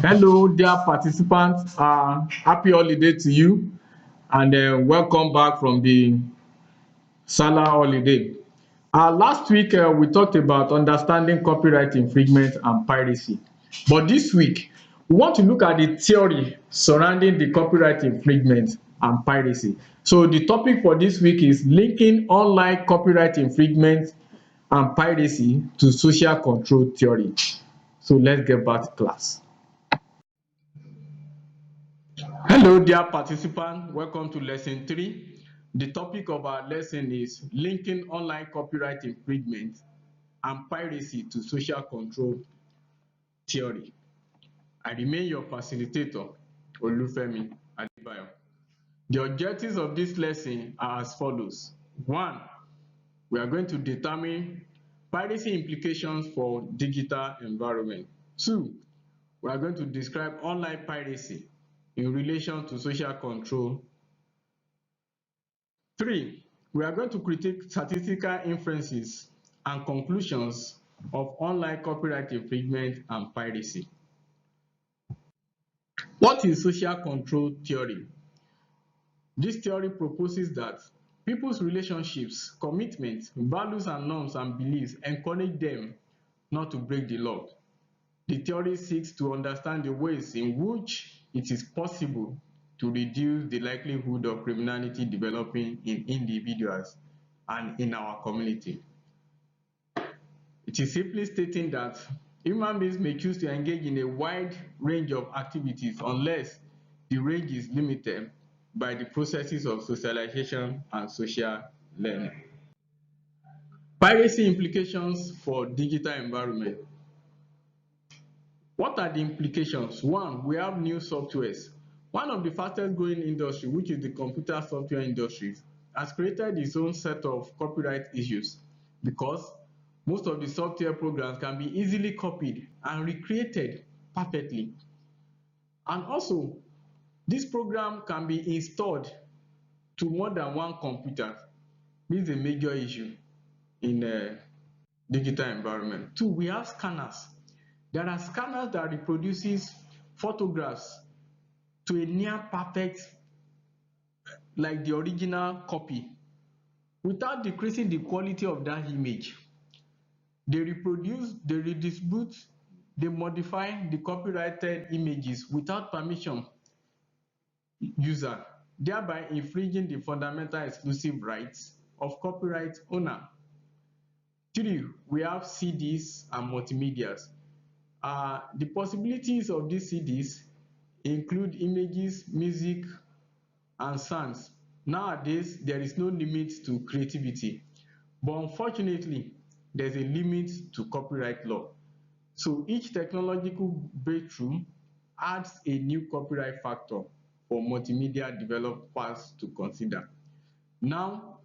Hello, dear participants. Happy holiday to you, and welcome back from the Salah holiday. Last week, we talked about understanding copyright infringement and piracy. But this week, we want to look at the theory surrounding the copyright infringement and piracy. So, the topic for this week is linking online copyright infringement and piracy to social control theory. So, let's get back to class. Hello, dear participant. Welcome to lesson 3. The topic of our lesson is linking online copyright infringement and piracy to social control theory. I remain your facilitator, Olufemi Adebayo. The objectives of this lesson are as follows. 1. We are going to determine piracy implications for digital environment. 2. We are going to describe online piracy in relation to social control. 3. We are going to critique statistical inferences and conclusions of online copyright infringement and piracy. What is social control theory? This theory proposes that people's relationships, commitments, values and norms and beliefs encourage them not to break the law. The theory seeks to understand the ways in which it is possible to reduce the likelihood of criminality developing in individuals and in our community. It is simply stating that human beings may choose to engage in a wide range of activities unless the range is limited by the processes of socialization and social learning. Piracy implications for digital environment. What are the implications? 1. We have new softwares. One of the fastest growing industry, which is the computer software industry, has created its own set of copyright issues because most of the software programs can be easily copied and recreated perfectly. And also, this program can be installed to more than one computer. This is a major issue in digital environment. 2. We have scanners. There are scanners that reproduces photographs to a near perfect, like the original copy, without decreasing the quality of that image. They reproduce, they redistribute, they modify the copyrighted images without permission user, thereby infringing the fundamental exclusive rights of copyright owner. 3. We have CDs and multimedias. The possibilities of these CDs include images, music, and sounds. Nowadays, there is no limit to creativity, but unfortunately, there's a limit to copyright law. So each technological breakthrough adds a new copyright factor for multimedia developers to consider. Now,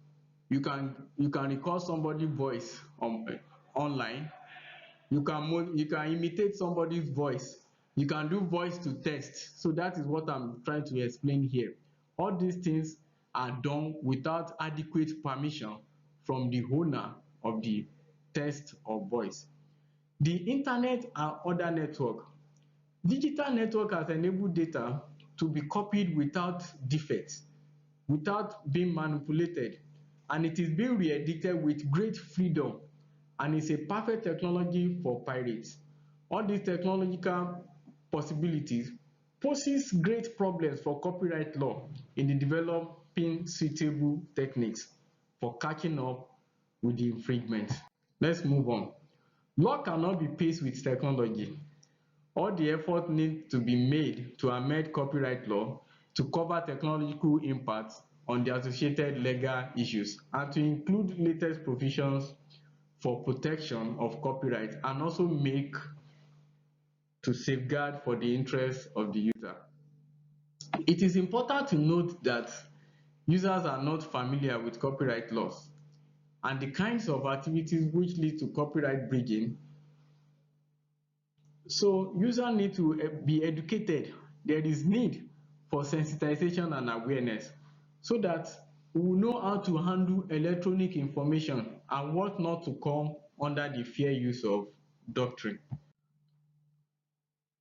you can record somebody's voice online. You can imitate somebody's voice. You can do voice to text. So that is what I'm trying to explain here. All these things are done without adequate permission from the owner of the text or voice. The internet and other network. Digital network has enabled data to be copied without defects, without being manipulated, and it is being re-edited with great freedom, and is a perfect technology for pirates. All these technological possibilities poses great problems for copyright law in the developing suitable techniques for catching up with the infringement. Let's move on. Law cannot be paced with technology. All the effort needs to be made to amend copyright law to cover technological impacts on the associated legal issues and to include latest provisions for protection of copyright and also make to safeguard for the interest of the user. It is important to note that users are not familiar with copyright laws and the kinds of activities which lead to copyright breaching. So users need to be educated. There is need for sensitization and awareness so that we will know how to handle electronic information and what not to come under the fair use of doctrine.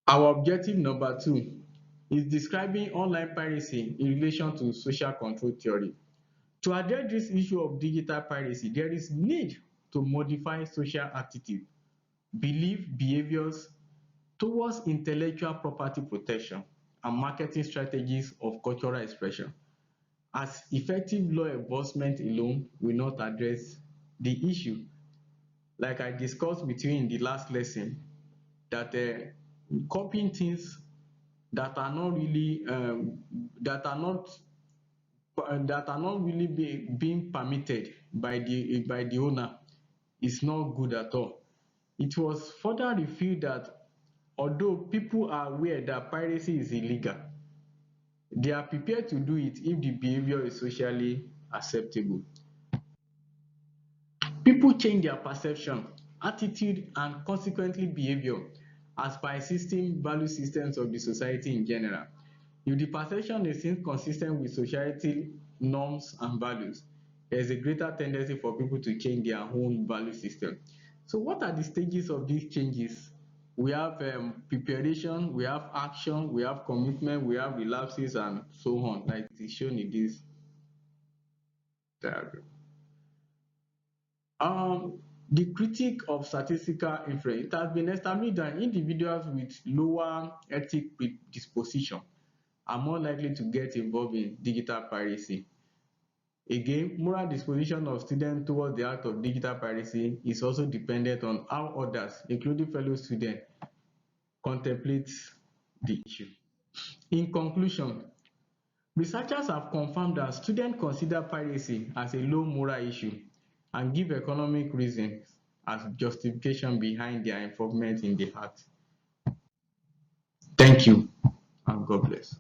Our objective number 2 is describing online piracy in relation to social control theory. To address this issue of digital piracy, there is need to modify social attitude, belief, behaviours towards intellectual property protection and marketing strategies of cultural expression, as effective law enforcement alone will not address the issue. Like I discussed with you in the last lesson, that copying things that are not really being permitted by the owner is not good at all. It was further revealed that although people are aware that piracy is illegal, they are prepared to do it if the behaviour is socially acceptable. People change their perception, attitude and consequently behaviour as per existing value systems of the society in general. If the perception is inconsistent with society norms and values, there is a greater tendency for people to change their own value system. So what are the stages of these changes? We have preparation, we have action, we have commitment, we have relapses and so on, like it is shown in this diagram. The critique of statistical inference. It has been established that individuals with lower ethic predisposition are more likely to get involved in digital piracy. Again, moral disposition of students towards the act of digital piracy is also dependent on how others, including fellow students, contemplate the issue. In conclusion, researchers have confirmed that students consider piracy as a low moral issue and give economic reasons as justification behind their involvement in the act. Thank you and God bless.